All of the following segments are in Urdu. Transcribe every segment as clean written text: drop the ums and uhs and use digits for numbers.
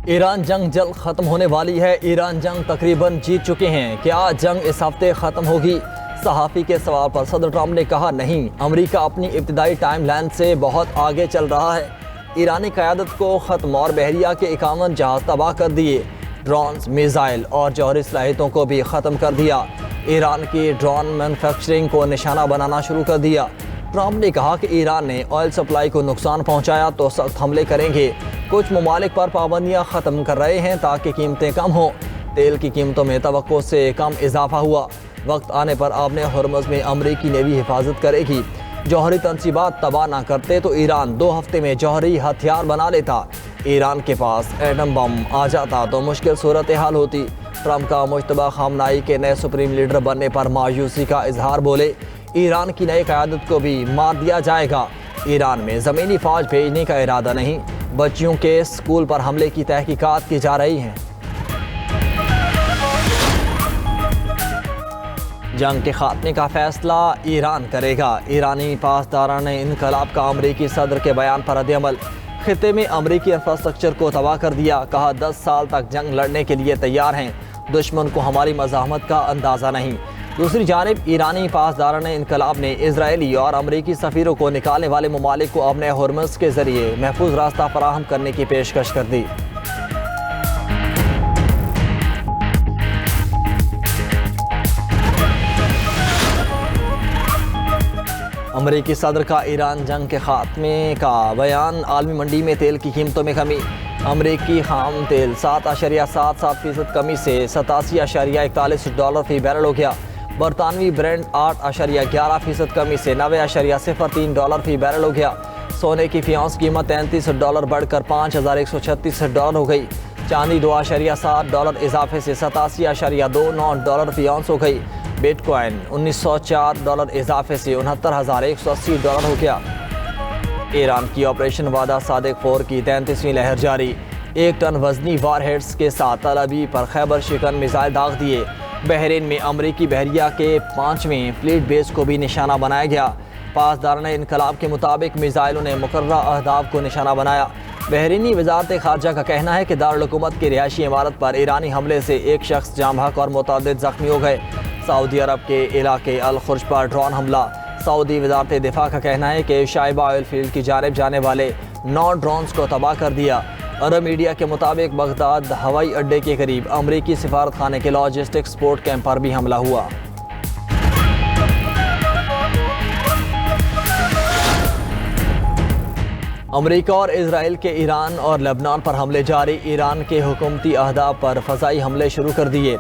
ایران جنگ جلد ختم ہونے والی ہے۔ ایران جنگ تقریباً جیت چکے ہیں۔ کیا جنگ اس ہفتے ختم ہوگی؟ صحافی کے سوال پر صدر ٹرمپ نے کہا نہیں، امریکہ اپنی ابتدائی ٹائم لائن سے بہت آگے چل رہا ہے۔ ایرانی قیادت کو ختم اور بحریہ کے 51 جہاز تباہ کر دیے۔ ڈرونز، میزائل اور جوہری صلاحیتوں کو بھی ختم کر دیا۔ ایران کی ڈرون مینوفیکچرنگ کو نشانہ بنانا شروع کر دیا۔ ٹرمپ نے کہا کہ ایران نے آئل سپلائی کو نقصان پہنچایا تو سخت حملے کریں گے۔ کچھ ممالک پر پابندیاں ختم کر رہے ہیں تاکہ قیمتیں کم ہوں۔ تیل کی قیمتوں میں توقع سے کم اضافہ ہوا۔ وقت آنے پر آبِ ہرمز میں امریکی نیوی حفاظت کرے گی۔ جوہری تنصیبات تباہ نہ کرتے تو ایران 2 ہفتے میں جوہری ہتھیار بنا لیتا۔ ایران کے پاس ایٹم بم آ جاتا تو مشکل صورتحال ہوتی۔ ٹرمپ کا مشتبہ خامنائی کے نئے سپریم لیڈر بننے پر مایوسی کا اظہار، بولے ایران کی نئی قیادت کو بھی مار دیا جائے گا۔ ایران میں زمینی فوج بھیجنے کا ارادہ نہیں۔ بچیوں کے اسکول پر حملے کی تحقیقات کی جا رہی ہیں۔ جنگ کے خاتمے کا فیصلہ ایران کرے گا۔ ایرانی پاسداران انقلاب کا امریکی صدر کے بیان پر رد عمل۔ خطے میں امریکی انفراسٹرکچر کو تباہ کر دیا۔ کہا 10 سال تک جنگ لڑنے کے لیے تیار ہیں، دشمن کو ہماری مزاحمت کا اندازہ نہیں۔ دوسری جانب ایرانی پاسداران انقلاب نے اسرائیلی اور امریکی سفیروں کو نکالنے والے ممالک کو آبِ ہرمز کے ذریعے محفوظ راستہ فراہم کرنے کی پیشکش کر دی۔ امریکی صدر کا ایران جنگ کے خاتمے کا بیان۔ عالمی منڈی میں تیل کی قیمتوں میں کمی۔ امریکی خام تیل 7.77% کمی سے $87.41 فی بیرل ہو گیا۔ برطانوی برنٹ 8.11% کمی سے $90.03 فی بیرل ہو گیا۔ سونے کی فی اونس قیمت $33 بڑھ کر $5,136 ہو گئی۔ چاندی $2.7 اضافے سے $87.29 فی اونس ہو گئی۔ بٹ کوائن $1904 اضافے سے $69,180 ہو گیا۔ ایران کی آپریشن وعدہ صادق 4 کی 33ویں لہر جاری۔ 1 ٹن وزنی وار ہیڈز کے ساتھ تل ابیب پر خیبر شکن میزائل داغ دیے۔ بحرین میں امریکی بحریہ کے 5ویں فلیٹ بیس کو بھی نشانہ بنایا گیا۔ پاسداران انقلاب کے مطابق میزائلوں نے مقررہ اہداف کو نشانہ بنایا۔ بحرینی وزارت خارجہ کا کہنا ہے کہ دارالحکومت کی رہائشی عمارت پر ایرانی حملے سے 1 شخص جاں بحق اور متعدد زخمی ہو گئے۔ سعودی عرب کے علاقے الخرج پر ڈرون حملہ۔ سعودی وزارت دفاع کا کہنا ہے کہ شائبہ آئل فیلڈ کی جانب جانے والے 9 ڈرونز کو تباہ کر دیا۔ عرب میڈیا کے مطابق بغداد ہوائی اڈے کے قریب امریکی سفارت خانے کے لاجسٹک سپورٹ کیمپ پر بھی حملہ ہوا۔ امریکہ اور اسرائیل کے ایران اور لبنان پر حملے جاری۔ ایران کے حکومتی اہداف پر فضائی حملے شروع کر دیے۔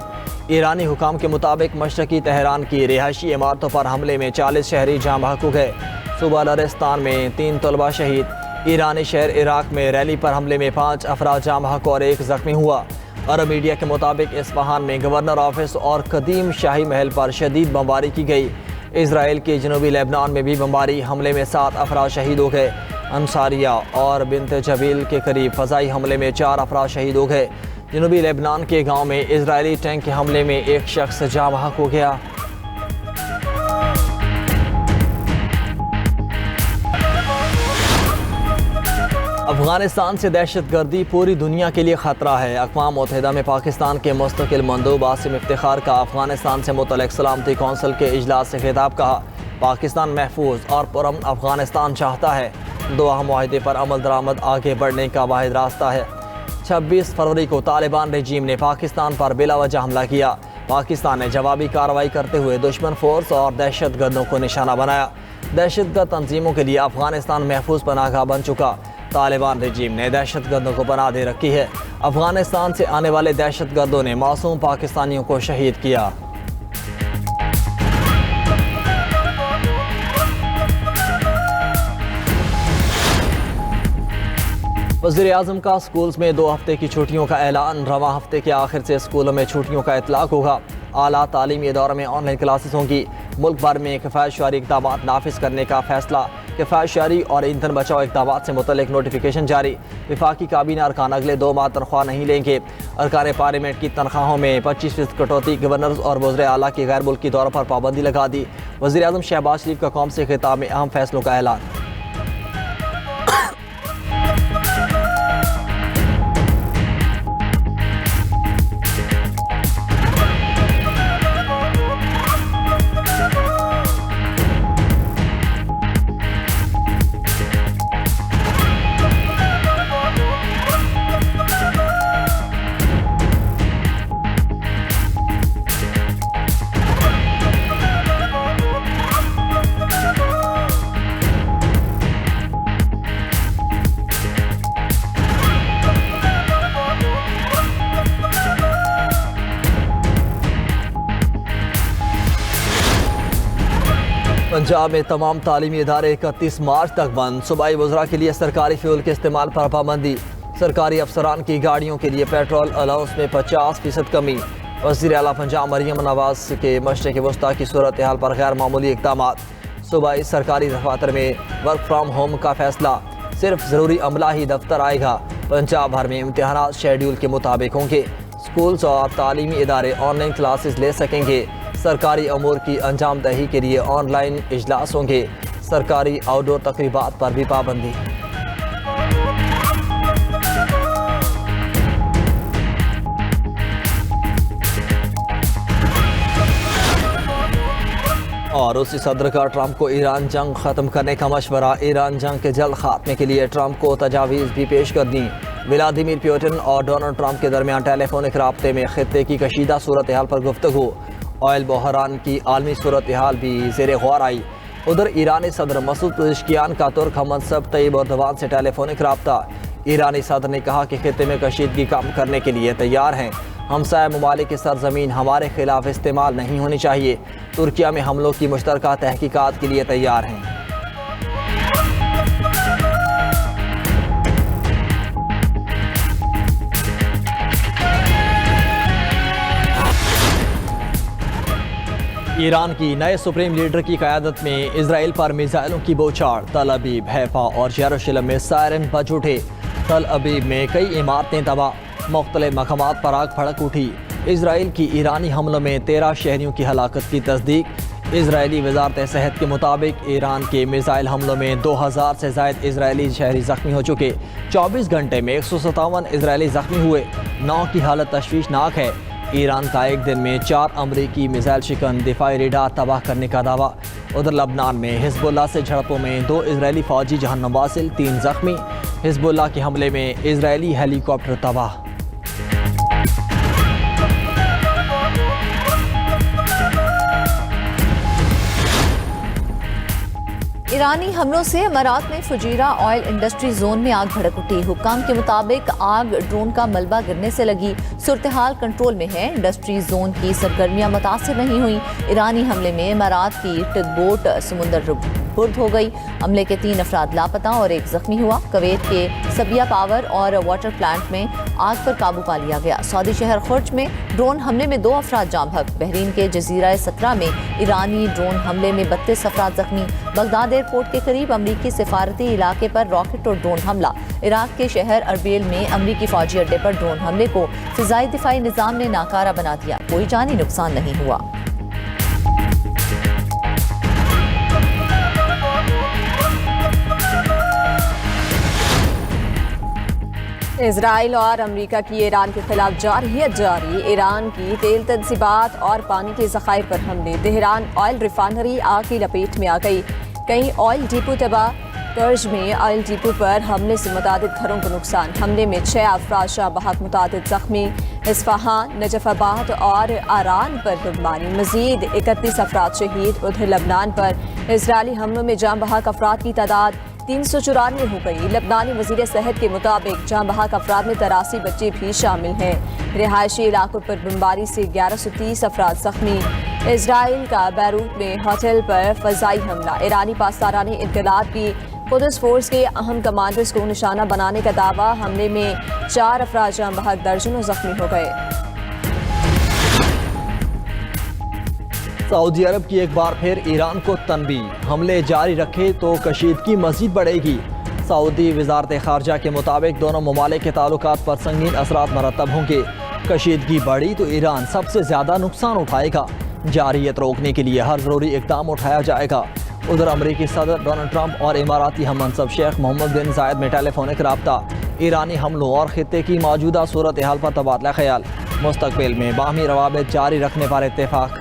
ایرانی حکام کے مطابق مشرقی تہران کی رہائشی عمارتوں پر حملے میں 40 شہری جاں بحق ہو گئے۔ صوبہ لرستان میں 3 طلبہ شہید۔ ایرانی شہر عراق میں ریلی پر حملے میں 5 افراد جاں بحق اور 1 زخمی ہوا۔ عرب میڈیا کے مطابق اصفہان میں گورنر آفس اور قدیم شاہی محل پر شدید بمباری کی گئی۔ اسرائیل کے جنوبی لیبنان میں بھی بمباری حملے میں 7 افراد شہید ہو گئے۔ انصاریہ اور بنت جبیل کے قریب فضائی حملے میں 4 افراد شہید ہو گئے۔ جنوبی لیبنان کے گاؤں میں اسرائیلی ٹینک کے حملے میں 1 شخص جاں بحق ہو گیا۔ افغانستان سے دہشت گردی پوری دنیا کے لیے خطرہ ہے۔ اقوام متحدہ میں پاکستان کے مستقل مندوب عاصم افتخار کا افغانستان سے متعلق سلامتی کونسل کے اجلاس سے خطاب۔ کہا پاکستان محفوظ اور پرامن افغانستان چاہتا ہے۔ دوحہ معاہدے پر عمل درآمد آگے بڑھنے کا واحد راستہ ہے۔ 26 فروری کو طالبان رجیم نے پاکستان پر بلا وجہ حملہ کیا۔ پاکستان نے جوابی کارروائی کرتے ہوئے دشمن فورس اور دہشت گردوں کو نشانہ بنایا۔ دہشت گرد تنظیموں کے لیے افغانستان محفوظ پناہ گاہ بن چکا۔ طالبان رجیم نے دہشت گردوں کو پناہ دے رکھی ہے۔ افغانستان سے آنے والے دہشت گردوں نے معصوم پاکستانیوں کو شہید کیا۔ وزیر اعظم کا اسکولز میں 2 ہفتے کی چھٹیوں کا اعلان۔ رواں ہفتے کے آخر سے اسکولوں میں چھٹیوں کا اطلاق ہوگا۔ اعلیٰ تعلیمی اداروں میں آن لائن کلاسز ہوں گی۔ ملک بھر میں کفایت شعاری اقدامات نافذ کرنے کا فیصلہ۔ کفایت شعاری اور ایندھن بچاؤ اقدامات سے متعلق نوٹیفیکیشن جاری۔ وفاقی کابینہ ارکان اگلے 2 ماہ تنخواہ نہیں لیں گے۔ ارکان پارلیمنٹ کی تنخواہوں میں 25% کٹوتی۔ گورنرز اور وزراء اعلیٰ کی غیر ملکی دوروں پر پابندی لگا دی۔ وزیر اعظم شہباز شریف کا قوم سے خطاب میں اہم فیصلوں کا اعلان۔ پنجاب میں تمام تعلیمی ادارے 31 مارچ تک بند، صوبائی وزراء کے لیے سرکاری فیول کے استعمال پر پابندی، سرکاری افسران کی گاڑیوں کے لیے پیٹرول الاؤنس میں 50% کمی، وزیر اعلیٰ پنجاب مریم نواز کے مشرق وسطیٰ کی صورتحال پر غیر معمولی اقدامات، صوبائی سرکاری دفاتر میں ورک فرام ہوم کا فیصلہ، صرف ضروری عملہ ہی دفتر آئے گا، پنجاب بھر میں امتحانات شیڈول کے مطابق ہوں گے، سکولز اور تعلیمی ادارے آن لائن کلاسز لے سکیں گے، سرکاری امور کی انجام دہی کے لیے آن لائن اجلاس ہوں گے، سرکاری آؤٹ ڈور تقریبات پر بھی پابندی۔ اور روسی صدر کا ٹرمپ کو ایران جنگ ختم کرنے کا مشورہ، ایران جنگ کے جلد خاتمے کے لیے ٹرمپ کو تجاویز بھی پیش کر دیں۔ ولادیمیر پوٹن اور ڈونلڈ ٹرمپ کے درمیان ٹیلی فونک رابطے میں خطے کی کشیدہ صورتحال پر گفتگو، آئل بحران کی عالمی صورتحال بھی زیر غور آئی۔ ادھر ایرانی صدر مسعود پزشکیان کا ترک ہم منصب طیب اردوان سے ٹیلی فونک رابطہ، ایرانی صدر نے کہا کہ خطے میں کشیدگی کم کرنے کے لیے تیار ہیں، ہمسایہ ممالک کی سرزمین ہمارے خلاف استعمال نہیں ہونی چاہیے، ترکیہ میں حملوں کی مشترکہ تحقیقات کے لیے تیار ہیں۔ ایران کی نئے سپریم لیڈر کی قیادت میں اسرائیل پر میزائلوں کی بوچھاڑ، تل ابیب، حیفا اور یروشلم میں سائرن بج اٹھے، تل ابیب میں کئی عمارتیں تباہ، مختلف مقامات پر آگ بھڑک اٹھی، اسرائیل کی ایرانی حملوں میں 13 شہریوں کی ہلاکت کی تصدیق، اسرائیلی وزارت صحت کے مطابق ایران کے میزائل حملوں میں 2000 سے زائد اسرائیلی شہری زخمی ہو چکے، 24 گھنٹے میں 157 اسرائیلی زخمی ہوئے، 9 کی حالت تشویشناک ہے۔ ایران کا ایک دن میں 4 امریکی میزائل شکن دفاعی ریڈار تباہ کرنے کا دعویٰ۔ ادھر لبنان میں حزب اللہ سے جھڑپوں میں 2 اسرائیلی فوجی جہنم واصل، 3 زخمی، حزب اللہ کے حملے میں اسرائیلی ہیلی کاپٹر تباہ۔ ایرانی حملوں سے امارات میں فجیرہ آئل انڈسٹری زون میں آگ بھڑک اٹھی، حکام کے مطابق آگ ڈرون کا ملبہ گرنے سے لگی، صورتحال کنٹرول میں ہے، انڈسٹری زون کی سرگرمیاں متاثر نہیں ہوئیں۔ ایرانی حملے میں امارات کی ٹگ بوٹ سمندر برد ہو گئی، عملے کے 3 افراد لاپتہ اور 1 زخمی ہوا۔ کویت کے سبیہ پاور اور واٹر پلانٹ میں آگ پر قابو پا لیا گیا۔ سعودی شہر خرج میں ڈرون حملے میں 2 افراد جاں بحق، بحرین کے جزیرہ سترہ میں ایرانی ڈرون حملے میں 32 افراد زخمی، بغداد ایئرپورٹ کے قریب امریکی سفارتی علاقے پر راکٹ اور ڈرون حملہ، عراق کے شہر اربیل میں امریکی فوجی اڈے پر ڈرون حملے کو فضائی دفاعی نظام نے ناکارہ بنا دیا، کوئی جانی نقصان نہیں ہوا۔ اسرائیل اور امریکہ کی ایران کے خلاف جارحیت جاری، ایران کی تیل تنصیبات اور پانی کے ذخائر پر حملے، تہران آئل ریفائنری آگ کی لپیٹ میں آ گئی، کئی آئل ڈیپو تباہ، کرج میں آئل ڈیپو پر حملے سے متعدد گھروں کو نقصان، حملے میں 6 افراد جاں بحق، متعدد زخمی، اصفہان، نجف آباد اور آران پر بمباری، مزید 31 افراد شہید۔ ادھر لبنان پر اسرائیلی حملوں میں جاں بحق افراد کی تعداد 394 ہو گئی، لبنانی وزیر صحت کے مطابق جاں بحق افراد میں 83 بچے بھی شامل ہیں، رہائشی علاقوں پر بمباری سے 1130 افراد زخمی۔ اسرائیل کا بیروت میں ہوٹل پر فضائی حملہ، ایرانی پاسداران انقلاب کی قدس فورس کے اہم کمانڈرز کو نشانہ بنانے کا دعویٰ، حملے میں 4 افراد جاں بحق، درجنوں زخمی ہو گئے۔ سعودی عرب کی ایک بار پھر ایران کو تنبیہ، حملے جاری رکھے تو کشیدگی مزید بڑھے گی۔ سعودی وزارت خارجہ کے مطابق دونوں ممالک کے تعلقات پر سنگین اثرات مرتب ہوں گے، کشیدگی بڑھی تو ایران سب سے زیادہ نقصان اٹھائے گا، جارحیت روکنے کے لیے ہر ضروری اقدام اٹھایا جائے گا۔ ادھر امریکی صدر ڈونلڈ ٹرمپ اور اماراتی ہم منصب شیخ محمد بن زائد میں ٹیلی فونک رابطہ، ایرانی حملوں اور خطے کی موجودہ صورتحال پر تبادلہ خیال، مستقبل میں باہمی روابط جاری رکھنے پر اتفاق۔